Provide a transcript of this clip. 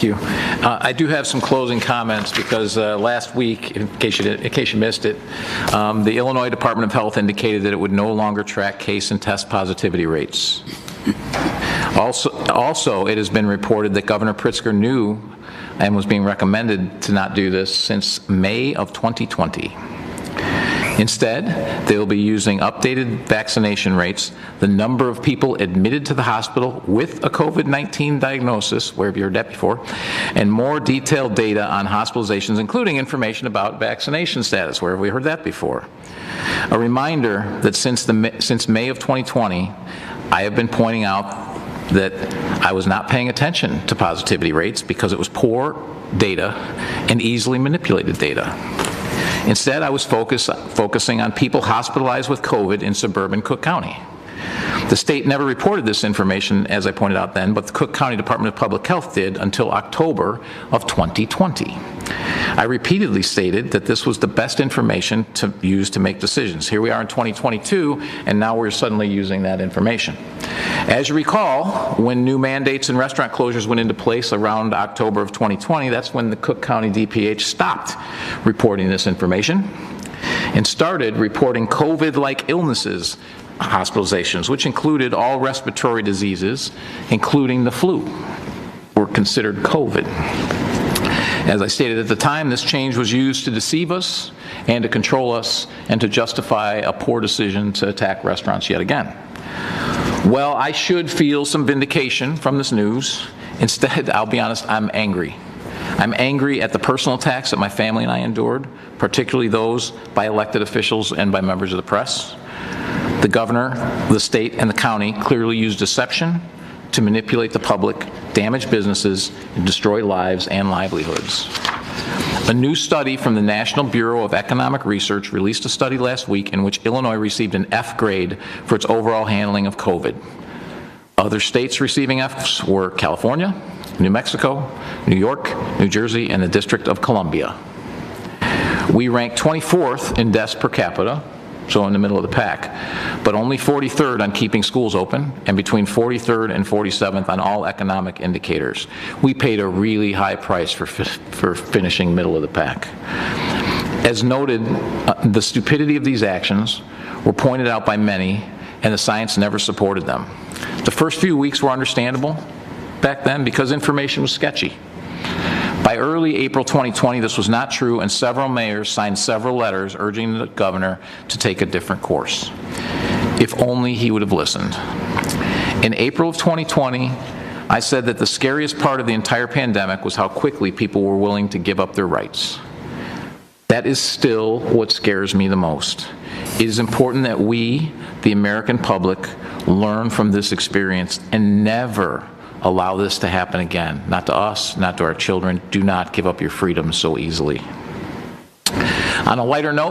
Thank you. I do have some closing comments because last week, in case you missed it, the Illinois Department of Health indicated that it would no longer track case and test positivity rates. Also, it has been reported that Governor Pritzker knew and was being recommended to not do this since May of 2020. Instead, they will be using updated vaccination rates, the number of people admitted to the hospital with a COVID-19 diagnosis, where have you heard that before, and more detailed data on hospitalizations, including information about vaccination status, where have we heard that before. A reminder that since May of 2020, I have been pointing out that I was not paying attention to positivity rates because it was poor data and easily manipulated data. Instead, I was focusing on people hospitalized with COVID in suburban Cook County. The state never reported this information, as I pointed out then, but the Cook County Department of Public Health did until October of 2020. I repeatedly stated that this was the best information to use to make decisions. Here we are in 2022, and now we're suddenly using that information. As you recall, when new mandates and restaurant closures went into place around October of 2020, that's when the Cook County DPH stopped reporting this information and started reporting COVID-like illnesses, hospitalizations, which included all respiratory diseases, including the flu, were considered COVID. As I stated at the time, this change was used to deceive us and to control us and to justify a poor decision to attack restaurants yet again. Well, I should feel some vindication from this news. Instead, I'll be honest, I'm angry. I'm angry at the personal attacks that my family and I endured, particularly those by elected officials and by members of the press. The governor, the state, and the county clearly used deception to manipulate the public, damage businesses, and destroy lives and livelihoods. A new study from the National Bureau of Economic Research released a study last week in which Illinois received an F grade for its overall handling of COVID. Other states receiving Fs were California, New Mexico, New York, New Jersey, and the District of Columbia. We ranked 24th in deaths per capita, so in the middle of the pack, but only 43rd on keeping schools open and between 43rd and 47th on all economic indicators. We paid a really high price for finishing middle of the pack. As noted, the stupidity of these actions were pointed out by many, and the science never supported them. The first few weeks were understandable back then because information was sketchy. By early April 2020, this was not true, and several mayors signed several letters urging the governor to take a different course. If only he would have listened. In April of 2020, I said that the scariest part of the entire pandemic was how quickly people were willing to give up their rights. That is still what scares me the most. It is important that we, the American public, learn from this experience and never allow this to happen again. Not to us, not to our children. Do not give up your freedom so easily. On a lighter note,